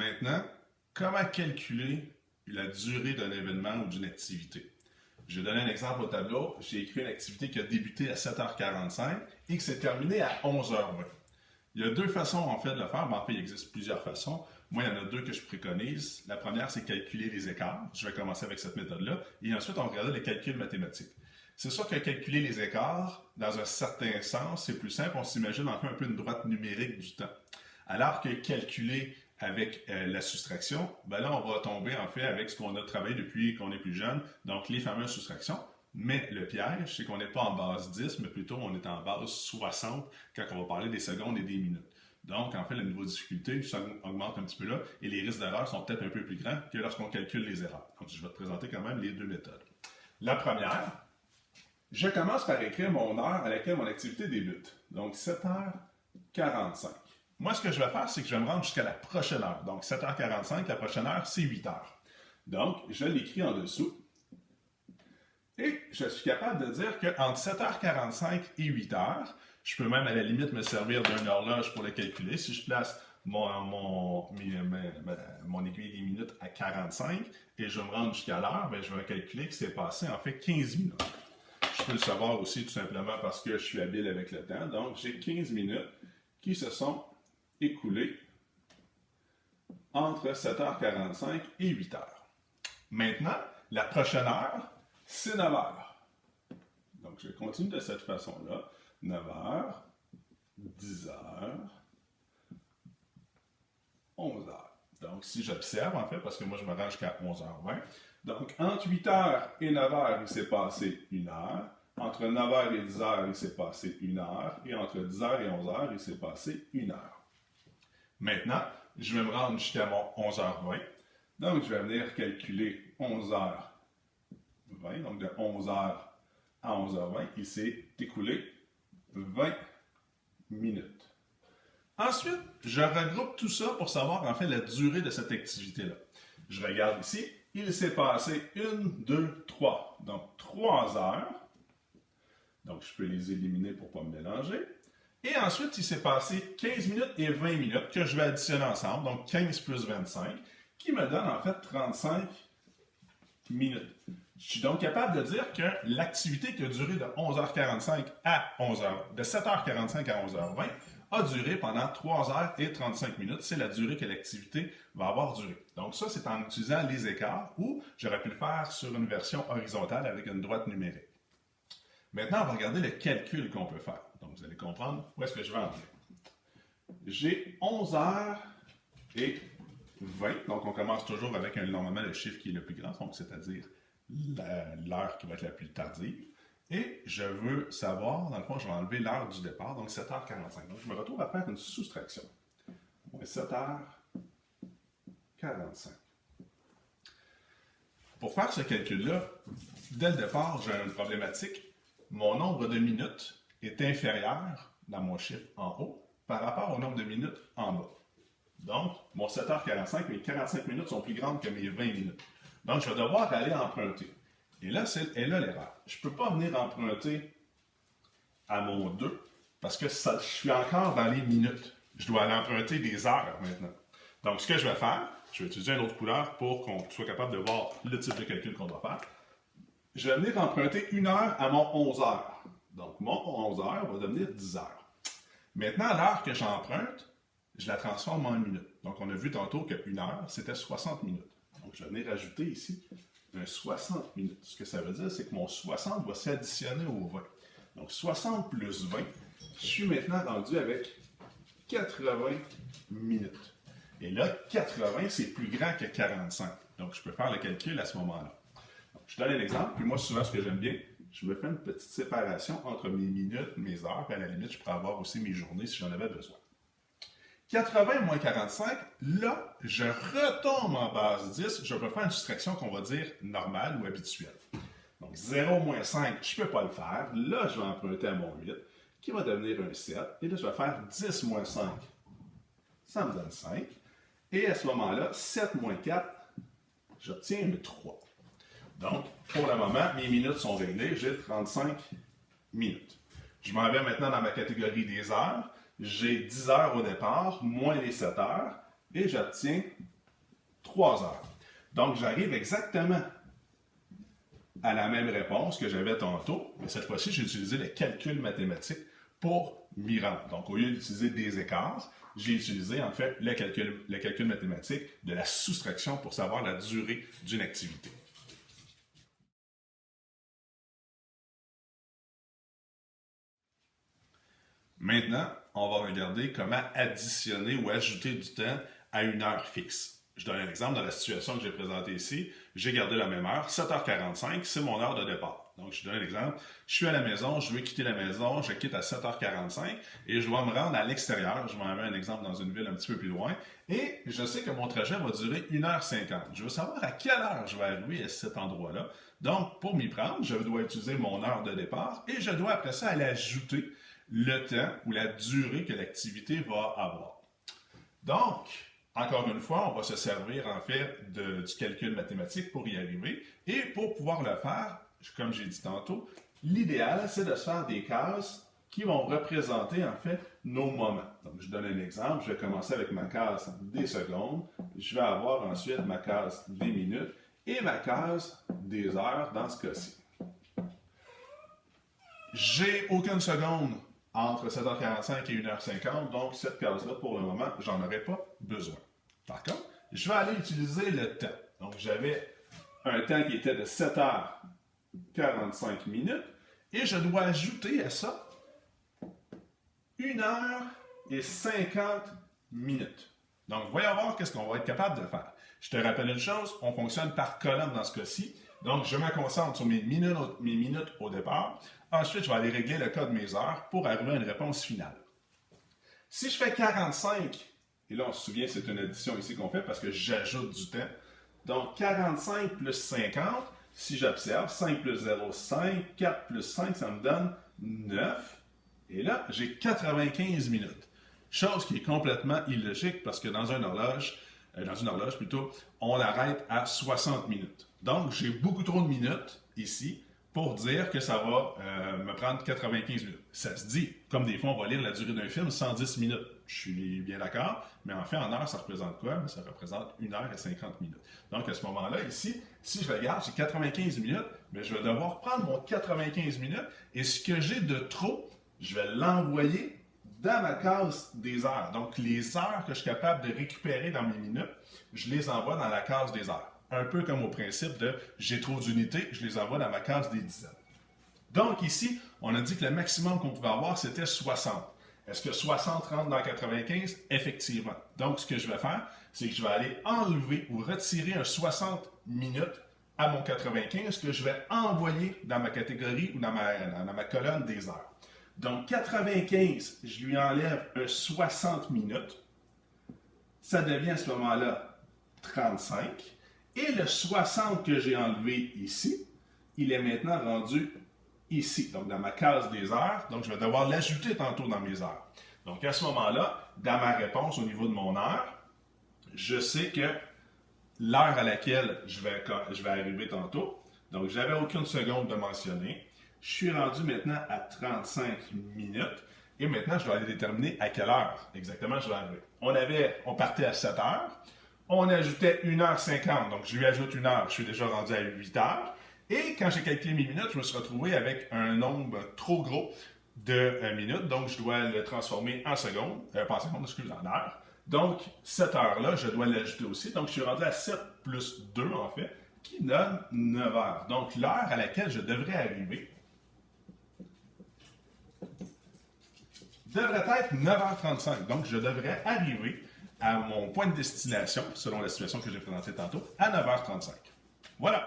Maintenant, comment calculer la durée d'un événement ou d'une activité? Je vais donner un exemple au tableau. J'ai écrit une activité qui a débuté à 7h45 et qui s'est terminée à 11h20. Il y a deux façons en fait de le faire, mais en fait il existe plusieurs façons. Moi, il y en a deux que je préconise. La première, c'est calculer les écarts. Je vais commencer avec cette méthode-là. Et ensuite, on va regarder les calculs mathématiques. C'est sûr que calculer les écarts, dans un certain sens, c'est plus simple. On s'imagine en fait un peu une droite numérique du temps. Alors que calculer avec la soustraction, ben là, on va tomber en fait avec ce qu'on a travaillé depuis qu'on est plus jeune, donc les fameuses soustractions. Mais le piège, c'est qu'on n'est pas en base 10, mais plutôt on est en base 60 quand on va parler des secondes et des minutes. Donc, en fait, le niveau de difficulté ça augmente un petit peu là et les risques d'erreur sont peut-être un peu plus grands que lorsqu'on calcule les erreurs. Donc, je vais te présenter quand même les deux méthodes. La première, je commence par écrire mon heure à laquelle mon activité débute. Donc, 7h45. Moi, ce que je vais faire, c'est que je vais me rendre jusqu'à la prochaine heure. Donc, 7h45, la prochaine heure, c'est 8h. Donc, je l'écris en dessous. Et je suis capable de dire qu'entre 7h45 et 8h, je peux même à la limite me servir d'une horloge pour le calculer. Si je place mon aiguille des minutes à 45 et je me rends jusqu'à l'heure, ben, je vais calculer que c'est passé en fait 15 minutes. Je peux le savoir aussi tout simplement parce que je suis habile avec le temps. Donc, j'ai 15 minutes qui se sont écoulées entre 7h45 et 8h. Maintenant, la prochaine heure, c'est 9h. Donc, je continue de cette façon-là. 9h, 10h, 11h. Donc, si j'observe, en fait, parce que moi, je me rends jusqu'à 11h20. Donc, entre 8h et 9h, il s'est passé 1 heure. Entre 9h et 10h, il s'est passé 1 heure. Et entre 10h et 11h, il s'est passé 1 heure. Maintenant, je vais me rendre jusqu'à mon 11h20. Donc, je vais venir calculer 11h20. Donc, de 11h à 11h20, il s'est écoulé 20 minutes. Ensuite, je regroupe tout ça pour savoir en fait la durée de cette activité-là. Je regarde ici, il s'est passé 1, 2, 3. Donc, 3 heures. Donc, je peux les éliminer pour ne pas me mélanger. Et ensuite, il s'est passé 15 minutes et 20 minutes que je vais additionner ensemble. Donc, 15 plus 25, qui me donne en fait 35 minutes. Je suis donc capable de dire que l'activité qui a duré de 11h45 à 11h, de 7h45 à 11h20 a duré pendant 3h35 minutes. C'est la durée que l'activité va avoir duré. Donc ça, c'est en utilisant les écarts ou j'aurais pu le faire sur une version horizontale avec une droite numérique. Maintenant, on va regarder le calcul qu'on peut faire. Donc vous allez comprendre où est-ce que je vais en venir. J'ai 11h20. Donc on commence toujours avec normalement le chiffre qui est le plus grand, donc c'est-à-dire l'heure qui va être la plus tardive. Et je veux savoir, dans le fond, je vais enlever l'heure du départ, donc 7h45. Donc, je me retrouve à faire une soustraction. 7h45. Pour faire ce calcul-là, dès le départ, j'ai une problématique. Mon nombre de minutes est inférieur dans mon chiffre en haut par rapport au nombre de minutes en bas. Donc, mon 7h45, mes 45 minutes sont plus grandes que mes 20 minutes. Donc, je vais devoir aller emprunter. Et là, c'est là l'erreur. Je ne peux pas venir emprunter à mon 2 parce que je suis encore dans les minutes. Je dois aller emprunter des heures maintenant. Donc, ce que je vais faire, je vais utiliser une autre couleur pour qu'on soit capable de voir le type de calcul qu'on doit faire. Je vais venir emprunter 1 heure à mon 11 heures. Donc, mon 11 heures va devenir 10 heures. Maintenant, l'heure que j'emprunte, je la transforme en minutes. Donc, on a vu tantôt que 1 heure, c'était 60 minutes. Donc, je vais venir ajouter ici un 60 minutes. Ce que ça veut dire, c'est que mon 60 va s'additionner au 20. Donc, 60 plus 20, je suis maintenant rendu avec 80 minutes. Et là, 80, c'est plus grand que 45. Donc, je peux faire le calcul à ce moment-là. Donc, je donne un exemple, puis moi, souvent, ce que j'aime bien, je me fais une petite séparation entre mes minutes, mes heures, puis à la limite, je pourrais avoir aussi mes journées si j'en avais besoin. 80 moins 45, là, je retombe en base 10. Je peux faire une soustraction qu'on va dire normale ou habituelle. Donc, 0 moins 5, je ne peux pas le faire. Là, je vais emprunter à mon 8, qui va devenir un 7. Et là, je vais faire 10 moins 5. Ça me donne 5. Et à ce moment-là, 7 moins 4, j'obtiens le 3. Donc, pour le moment, mes minutes sont réglées. J'ai 35 minutes. Je m'en vais maintenant dans ma catégorie des heures. J'ai 10 heures au départ, moins les 7 heures, et j'obtiens 3 heures. Donc, j'arrive exactement à la même réponse que j'avais tantôt, mais cette fois-ci, j'ai utilisé le calcul mathématique pour m'y rendre. Donc, au lieu d'utiliser des écarts, j'ai utilisé en fait le calcul mathématique de la soustraction pour savoir la durée d'une activité. Maintenant, on va regarder comment additionner ou ajouter du temps à une heure fixe. Je donne un exemple dans la situation que j'ai présentée ici. J'ai gardé la même heure, 7h45, c'est mon heure de départ. Donc, je donne un exemple. Je suis à la maison, je veux quitter la maison, je quitte à 7h45 et je dois me rendre à l'extérieur. Je vais en mettre un exemple dans une ville un petit peu plus loin. Et je sais que mon trajet va durer 1h50. Je veux savoir à quelle heure je vais arriver à cet endroit-là. Donc, pour m'y prendre, je dois utiliser mon heure de départ et je dois après ça aller ajouter le temps ou la durée que l'activité va avoir. Donc, encore une fois, on va se servir en fait du calcul mathématique pour y arriver. Et pour pouvoir le faire, comme j'ai dit tantôt, l'idéal, c'est de se faire des cases qui vont représenter en fait nos moments. Donc, je donne un exemple. Je vais commencer avec ma case des secondes. Je vais avoir ensuite ma case des minutes et ma case des heures dans ce cas-ci. J'ai aucune seconde entre 7h45 et 1h50, donc cette case-là, pour le moment, j'en aurais pas besoin. Par contre, je vais aller utiliser le temps. Donc, j'avais un temps qui était de 7h45 minutes, et je dois ajouter à ça 1h50 minutes. Donc, voyons voir qu'est-ce qu'on va être capable de faire. Je te rappelle une chose, on fonctionne par colonne dans ce cas-ci. Donc, je me concentre sur mes minutes au départ. Ensuite, je vais aller régler le cas de mes heures pour arriver à une réponse finale. Si je fais 45, et là, on se souvient, c'est une addition ici qu'on fait parce que j'ajoute du temps. Donc, 45 plus 50, si j'observe, 5 plus 0, 5, 4 plus 5, ça me donne 9. Et là, j'ai 95 minutes. Chose qui est complètement illogique parce que dans une horloge, on arrête à 60 minutes. Donc, j'ai beaucoup trop de minutes ici pour dire que ça va me prendre 95 minutes. Ça se dit, comme des fois on va lire la durée d'un film, 110 minutes. Je suis bien d'accord, mais en fait, en heure, ça représente quoi? Ça représente 1h50 minutes. Donc, à ce moment-là, ici, si je regarde, j'ai 95 minutes, mais je vais devoir prendre mon 95 minutes et ce que j'ai de trop, je vais l'envoyer dans ma case des heures. Donc, les heures que je suis capable de récupérer dans mes minutes, je les envoie dans la case des heures. Un peu comme au principe de j'ai trop d'unités, je les envoie dans ma case des dizaines. Donc ici, on a dit que le maximum qu'on pouvait avoir, c'était 60. Est-ce que 60 rentre dans 95? Effectivement. Donc, ce que je vais faire, c'est que je vais aller enlever ou retirer un 60 minutes à mon 95 que je vais envoyer dans ma catégorie ou dans ma colonne des heures. Donc, 95, je lui enlève un 60 minutes. Ça devient à ce moment-là 35. Et le 60 que j'ai enlevé ici, il est maintenant rendu ici, donc dans ma case des heures. Donc, je vais devoir l'ajouter tantôt dans mes heures. Donc, à ce moment-là, dans ma réponse au niveau de mon heure, je sais que l'heure à laquelle je vais arriver tantôt, donc j'avais aucune seconde de mentionner. Je suis rendu maintenant à 35 minutes. Et maintenant, je dois aller déterminer à quelle heure exactement je vais arriver. On partait à 7 heures. On ajoutait 1h50, donc je lui ajoute 1 heure, je suis déjà rendu à 8 heures. Et quand j'ai calculé mes minutes, je me suis retrouvé avec un nombre trop gros de minutes, donc je dois le transformer en secondes, pas en secondes, en heures. Donc, cette heure-là, je dois l'ajouter aussi. Donc, je suis rendu à 7 plus 2, en fait, qui donne 9 heures. Donc, l'heure à laquelle je devrais arriver devrait être 9h35. Donc, je devrais arriver à mon point de destination, selon la situation que j'ai présentée tantôt, à 9h35. Voilà.